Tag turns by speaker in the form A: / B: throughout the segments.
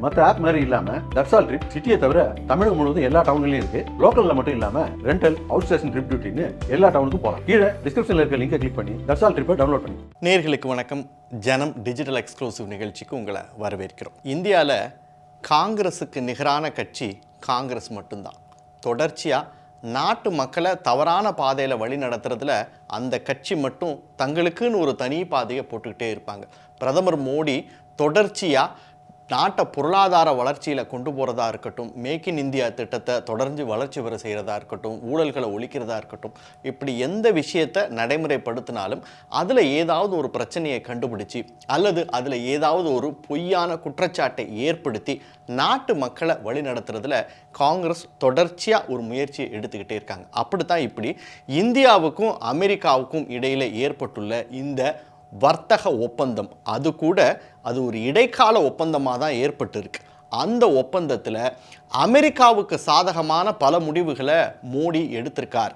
A: மற்ற ஆப் மாதிரி இல்லாம தட்சால் ட்ரிப் சிட்டியை தவிர தமிழகம் முழுவதும் எல்லா டவுன்லயும் இருக்கு. லோக்கல்ல மட்டும் இல்லாம ரெண்டல், அவுட் ஸ்டேஷன் ட்ரிப் டியூட்டின்னு எல்லா டவுனுக்கும் போகலாம். கீழே டிஸ்கிரிப்ஷன்ல இருக்க லிங்கை கிளிக் பண்ணி தட்சால் ட்ரிப்பை டவுன்லோட் பண்ணி.
B: நேயர்களுக்கு வணக்கம். ஜனம் டிஜிட்டல் எக்ஸ்க்ளூசிவ் நிகழ்ச்சிக்கு உங்களை வரவேற்கிறோம். இந்தியாவில் காங்கிரஸுக்கு நிகரான கட்சி காங்கிரஸ் மட்டும்தான். தொடர்ச்சியாக நாட்டு மக்களை தவறான பாதையில் வழி நடத்துறதுல அந்த கட்சி மட்டும் தங்களுக்குன்னு ஒரு தனி பாதையை போட்டுக்கிட்டே இருப்பாங்க. பிரதமர் மோடி தொடர்ச்சியாக நாட்டை பொருளாதார வளர்ச்சியில் கொண்டு போகிறதா இருக்கட்டும், மேக் இன் இந்தியா திட்டத்தை தொடர்ந்து வளர்ச்சி பெற செய்கிறதா இருக்கட்டும், ஊழல்களை ஒழிக்கிறதா இருக்கட்டும், இப்படி எந்த விஷயத்தை நடைமுறைப்படுத்தினாலும் அதில் ஏதாவது ஒரு பிரச்சனையை கண்டுபிடிச்சி அல்லது அதில் ஏதாவது ஒரு பொய்யான குற்றச்சாட்டை ஏற்படுத்தி நாட்டு மக்களை வழி நடத்துறதுல காங்கிரஸ் தொடர்ச்சியாக ஒரு முயற்சியை எடுத்துக்கிட்டே இருக்காங்க. அப்படித்தான் இப்படி இந்தியாவுக்கும் அமெரிக்காவுக்கும் இடையில் ஏற்பட்டுள்ள இந்த வர்த்தக ஒப்பந்தம், அது ஒரு இடைக்கால ஒப்பந்தமாக தான் ஏற்பட்டிருக்கு. அந்த ஒப்பந்தத்தில் அமெரிக்காவுக்கு சாதகமான பல முடிவுகளை மோடி எடுத்திருக்கார்.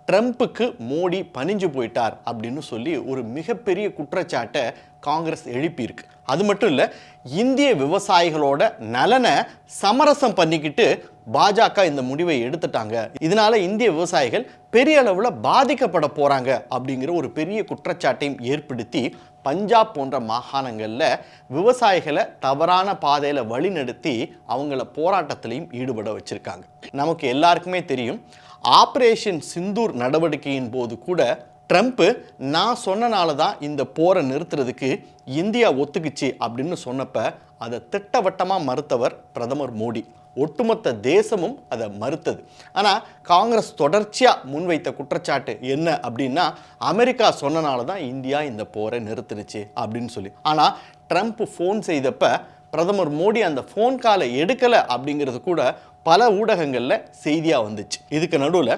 B: ட்ரம்ப்புக்கு மோடி பணிஞ்சு போயிட்டார் அப்படின்னு சொல்லி ஒரு மிகப்பெரிய குற்றச்சாட்டை காங்கிரஸ் எழுப்பியிருக்கு. அது மட்டும் இல்லை, இந்திய விவசாயிகளோட நலனை சமரசம் பண்ணிக்கிட்டு பாஜக இந்த முடிவை எடுத்துட்டாங்க. இதனால இந்திய விவசாயிகள் பெரிய அளவில் பாதிக்கப்பட போறாங்க அப்படிங்கிற ஒரு பெரிய குற்றச்சாட்டையும் ஏற்படுத்தி பஞ்சாப் போன்ற மாகாணங்களில் விவசாயிகளை தவறான பாதையில் வழிநடத்தி அவங்கள போராட்டத்திலையும் ஈடுபட வச்சிருக்காங்க. நமக்கு எல்லாருக்குமே தெரியும், ஆபரேஷன் சிந்தூர் நடவடிக்கையின் போது கூட ட்ரம்ப்பு நான் சொன்னனால தான் இந்த போரை நிறுத்துறதுக்கு இந்தியா ஒத்துக்குச்சு அப்படின்னு சொன்னப்ப அதை திட்டவட்டமாக மறுத்தவர் பிரதமர் மோடி. ஒட்டுமொத்த தேசமும் அதை மறுத்தது. ஆனால் காங்கிரஸ் தொடர்ச்சியாக முன்வைத்த குற்றச்சாட்டு என்ன அப்படின்னா, அமெரிக்கா சொன்னனால தான் இந்தியா இந்த போரை நிறுத்துனுச்சு அப்படின்னு சொல்லி. ஆனால் ட்ரம்ப் ஃபோன் செய்தப்ப பிரதமர் மோடி அந்த ஃபோன் காலை எடுக்கலை அப்படிங்கிறது கூட பல ஊடகங்களில் செய்தியாக வந்துச்சு. இதுக்கு நடுவில்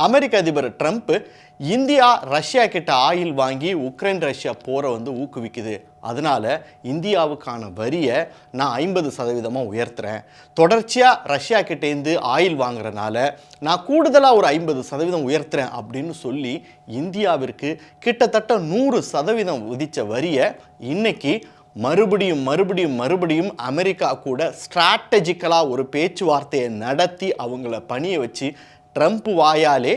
B: அமெரிக்க அதிபர் ட்ரம்ப் இந்தியா ரஷ்யா கிட்ட ஆயில் வாங்கி உக்ரைன் ரஷ்யா போரை ஊக்குவிக்குது, அதனால் இந்தியாவுக்கான வரியை நான் 50% உயர்த்துறேன், தொடர்ச்சியாக ரஷ்யா கிட்டேருந்து ஆயில் வாங்குறதுனால நான் கூடுதலாக ஒரு 50% உயர்த்துறேன் அப்படின்னு சொல்லி இந்தியாவிற்கு கிட்டத்தட்ட 100% விதித்த வரியை இன்னைக்கு மறுபடியும் அமெரிக்கா கூட ஸ்ட்ராட்டஜிக்கலாக ஒரு பேச்சுவார்த்தையை நடத்தி அவங்கள பணிய வச்சு ட்ரம்ப் வாயாலே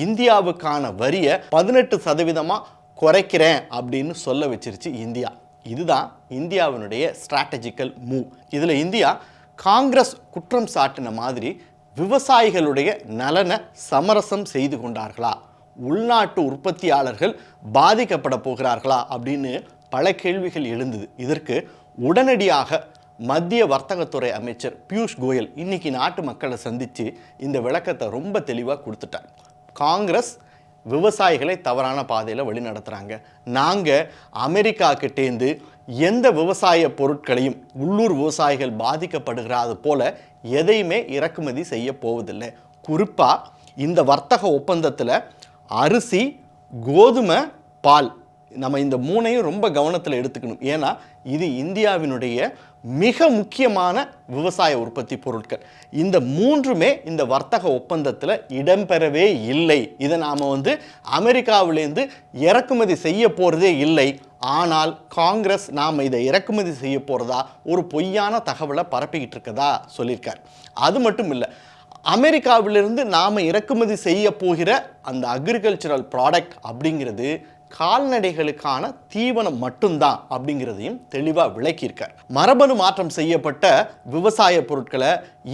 B: இந்தியாவுக்கான வரியை 18% குறைக்கிறேன் அப்படின்னு சொல்ல வச்சிருச்சு இந்தியா. இதுதான் இந்தியாவினுடைய ஸ்ட்ராட்டஜிக்கல் மூவ். இதில் இந்தியா காங்கிரஸ் குற்றம் சாட்டின மாதிரி விவசாயிகளுடைய நலனை சமரசம் செய்து கொண்டார்களா, உள்நாட்டு உற்பத்தியாளர்கள் பாதிக்கப்பட போகிறார்களா அப்படின்னு பல கேள்விகள் எழுந்தது. இதற்கு உடனடியாக மத்திய வர்த்தகத்துறை அமைச்சர் பியூஷ் கோயல் இன்னைக்கு நாட்டு மக்களை சந்தித்து இந்த விளக்கத்தை ரொம்ப தெளிவாக கொடுத்துட்டார். காங்கிரஸ் விவசாயிகளை தவறான பாதையில் வழி நடத்துகிறாங்க. நாங்கள் அமெரிக்கா கிட்டேருந்து எந்த விவசாய பொருட்களையும் உள்ளூர் விவசாயிகள் பாதிக்கப்படுகிறாது போல எதையுமே இறக்குமதி செய்ய போவதில்லை. குறிப்பாக இந்த வர்த்தக ஒப்பந்தத்தில் அரிசி, கோதுமை, பால், நம்ம இந்த மூணையும் ரொம்ப கவனத்தில் எடுத்துக்கணும். ஏன்னா இது இந்தியாவினுடைய மிக முக்கியமான விவசாய உற்பத்தி பொருட்கள். இந்த மூன்றுமே இந்த வர்த்தக ஒப்பந்தத்தில் இடம்பெறவே இல்லை. இதை நாம் அமெரிக்காவிலேருந்து இறக்குமதி செய்ய போகிறதே இல்லை. ஆனால் காங்கிரஸ் நாம் இதை இறக்குமதி செய்ய போகிறதா ஒரு பொய்யான தகவலை பரப்பிக்கிட்டு இருக்கதா சொல்லியிருக்கார். அது மட்டும் இல்லை, அமெரிக்காவிலிருந்து நாம் இறக்குமதி செய்ய போகிற அந்த அக்ரிகல்ச்சரல் ப்ராடக்ட் அப்படிங்கிறது கால்நடைகளுக்கான தீவனம் மட்டும்தான் அப்படிங்கிறதையும் தெளிவாக விளக்கியிருக்கார். மரபணு மாற்றம் செய்யப்பட்ட விவசாய பொருட்களை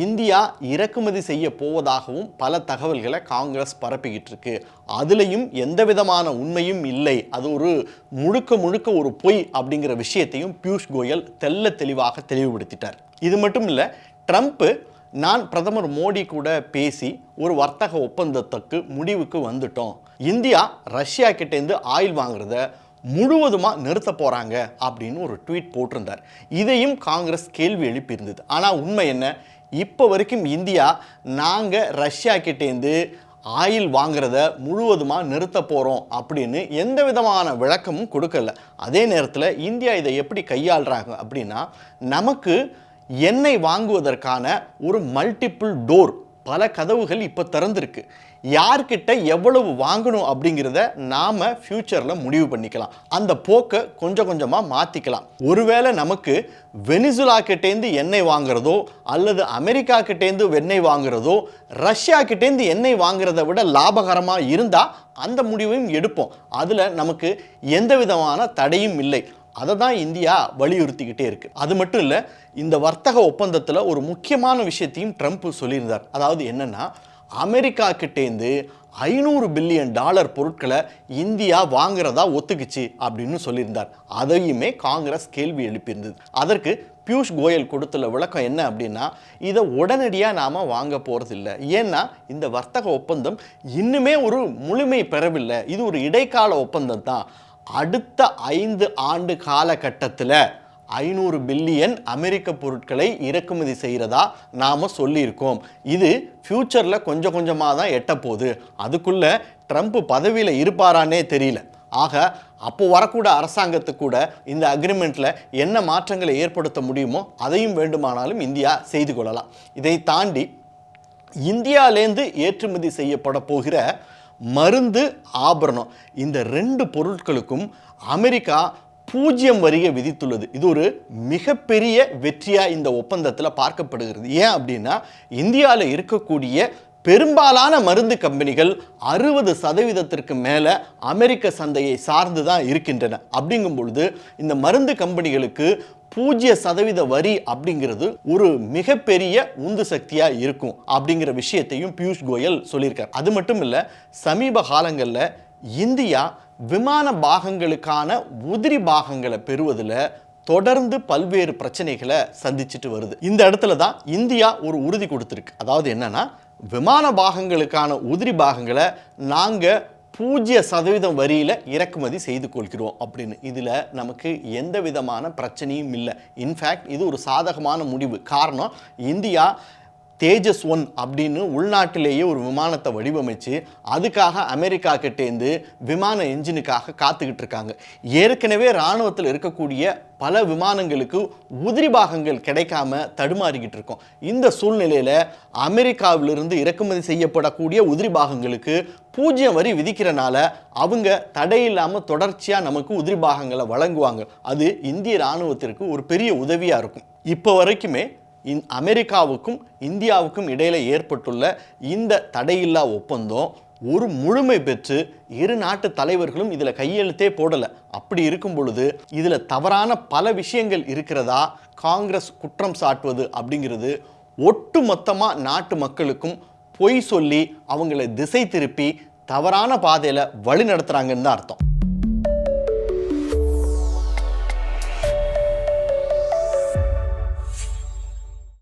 B: இந்தியா இறக்குமதி செய்ய போவதாகவும் பல தகவல்களை காங்கிரஸ் பரப்பிக்கிட்டு இருக்கு. அதுலேயும் எந்த விதமான உண்மையும் இல்லை, அது ஒரு முழுக்க ஒரு பொய் அப்படிங்கிற விஷயத்தையும் பியூஷ் கோயல் தெளிவாக தெளிவுபடுத்திட்டார். இது மட்டும் இல்லை, ட்ரம்ப் நான் பிரதமர் மோடி கூட பேசி ஒரு வர்த்தக ஒப்பந்தத்துக்கு முடிவுக்கு வந்துட்டோம், இந்தியா ரஷ்யா கிட்டேருந்து ஆயில் வாங்குறத முழுவதுமாக நிறுத்த போகிறாங்க அப்படின்னு ஒரு ட்வீட் போட்டிருந்தார். இதையும் காங்கிரஸ் கேள்வி எழுப்பியிருந்தது. ஆனால் உண்மை என்ன, இப்போ வரைக்கும் இந்தியா நாங்கள் ரஷ்யா கிட்டேருந்து ஆயில் வாங்குறத முழுவதுமாக நிறுத்த போகிறோம் அப்படின்னு எந்த விதமான விளக்கமும் கொடுக்கல. அதே நேரத்தில் இந்தியா இதை எப்படி கையாளுறாங்க அப்படின்னா, நமக்கு எண்ணெய் வாங்குவதற்கான ஒரு மல்டிபிள் டோர், பல கதவுகள் இப்போ திறந்திருக்கு. யார்கிட்ட எவ்வளவு வாங்கணும் அப்படிங்கிறத நாம ஃபியூச்சர்ல முடிவு பண்ணிக்கலாம். அந்த போக்கை கொஞ்சம் கொஞ்சமா மாத்திக்கலாம். ஒருவேளை நமக்கு வெனிசுலா கிட்டேந்து எண்ணெய் வாங்குறதோ அல்லது அமெரிக்கா கிட்டேந்து எண்ணெய் வாங்குறதோ ரஷ்யா கிட்டேந்து எண்ணெய் வாங்குறதை விட லாபகரமா இருந்தா அந்த முடிவையும் எடுப்போம். அதுல நமக்கு எந்த விதமான தடையும் இல்லை. அதை தான் இந்தியா வலியுறுத்திக்கிட்டே இருக்கு. அது மட்டும் இல்லை, இந்த வர்த்தக ஒப்பந்தத்தில் ஒரு முக்கியமான விஷயத்தையும் ட்ரம்ப் சொல்லியிருந்தார். அதாவது என்னன்னா, அமெரிக்கா கிட்டேந்து $500 பில்லியன் பொருட்களை இந்தியா வாங்குறதா ஒத்துக்குச்சு அப்படின்னு சொல்லியிருந்தார். அதையுமே காங்கிரஸ் கேள்வி எழுப்பியிருந்தது. அதற்கு பியூஷ் கோயல் கொடுத்துள்ள விளக்கம் என்ன அப்படின்னா, இதை உடனடியாக நாம் வாங்க போகிறதில்லை. ஏன்னா இந்த வர்த்தக ஒப்பந்தம் இன்னுமே ஒரு முழுமை பெறவில்லை. இது ஒரு இடைக்கால ஒப்பந்தம் தான். அடுத்த 5 ஆண்டு காலகட்டத்தில் 500 பில்லியன் அமெரிக்க பொருட்களை இறக்குமதி செய்கிறதா நாம் சொல்லியிருக்கோம். இது ஃப்யூச்சரில் கொஞ்சம் கொஞ்சமாக தான் எட்டப்போகுது. அதுக்குள்ளே ட்ரம்ப் பதவியில் இருப்பாரானே தெரியல. ஆக அப்போ வரக்கூட அரசாங்கத்துக்கு கூட இந்த அக்ரிமெண்ட்டில் என்ன மாற்றங்களை ஏற்படுத்த முடியுமோ அதையும் வேண்டுமானாலும் இந்தியா செய்து கொள்ளலாம். இதை தாண்டி இந்தியாவிலேருந்து ஏற்றுமதி செய்யப்பட போகிற மருந்து, ஆபரணம், இந்த 2 பொருட்களுக்கும் அமெரிக்கா 0 வரியை விதித்துள்ளது. இது ஒரு மிகப்பெரிய வெற்றியாக இந்த ஒப்பந்தத்தில் பார்க்கப்படுகிறது. ஏன் அப்படின்னா, இந்தியாவில் இருக்கக்கூடிய பெரும்பாலான மருந்து கம்பெனிகள் 60% மேலே அமெரிக்க சந்தையை சார்ந்து தான் இருக்கின்றன. அப்படிங்கும் பொழுது இந்த மருந்து கம்பெனிகளுக்கு 0% வரி அப்படிங்கிறது ஒரு மிகப்பெரிய உந்து சக்தியாக இருக்கும் அப்படிங்கிற விஷயத்தையும் பியூஷ் கோயல் சொல்லியிருக்கார். அது மட்டும் இல்லை, சமீப காலங்களில் இந்தியா விமான பாகங்களுக்கான உதிரி பாகங்களை பெறுவதில் தொடர்ந்து பல்வேறு பிரச்சனைகளை சந்திச்சுட்டு வருது. இந்த இடத்துல தான் இந்தியா ஒரு உறுதி கொடுத்துருக்கு. அதாவது என்னன்னா, விமான பாகங்களுக்கான உதிரி பாகங்களை நாங்கள் 0% வரியில் இறக்குமதி செய்து கொள்கிறோம் அப்படின்னு. இதில் நமக்கு எந்த விதமான பிரச்சனையும் இல்லை. இன்ஃபேக்ட் இது ஒரு சாதகமான முடிவு. காரணம், இந்தியா தேஜஸ் 1 அப்படின்னு உள்நாட்டிலேயே ஒரு விமானத்தை வடிவமைச்சு அதுக்காக அமெரிக்கா கிட்டேந்து விமான என்ஜினுக்காக காத்துக்கிட்டு இருக்காங்க. ஏற்கனவே இராணுவத்தில் இருக்கக்கூடிய பல விமானங்களுக்கு உதிரி பாகங்கள் கிடைக்காம தடுமாறிக்கிட்டு இருக்கோம். இந்த சூழ்நிலையில் அமெரிக்காவிலிருந்து இறக்குமதி செய்யப்படக்கூடிய உதிரி பாகங்களுக்கு 0 வரி விதிக்கிறனால அவங்க தடையில்லாமல் தொடர்ச்சியாக நமக்கு உதிரி பாகங்களை வழங்குவாங்க. அது இந்திய இராணுவத்திற்கு ஒரு பெரிய உதவியாக இருக்கும். இப்போ வரைக்குமே அமெரிக்காவுக்கும் இந்தியாவுக்கும் இடையில ஏற்பட்டுள்ள இந்த தடையில்லா ஒப்பந்தம் ஒரு முழுமை பெற்று இரு நாட்டு தலைவர்களும் இதில் கையெழுத்தே போடலை. அப்படி இருக்கும் பொழுது இதில் தவறான பல விஷயங்கள் இருக்கிறதா காங்கிரஸ் குற்றம் சாட்டுவது அப்படிங்கிறது ஒட்டு மொத்தமாக நாட்டு மக்களுக்கும் பொய் சொல்லி அவங்களை திசை திருப்பி தவறான பாதையில் வழி நடத்துகிறாங்கன்னு தான் அர்த்தம்.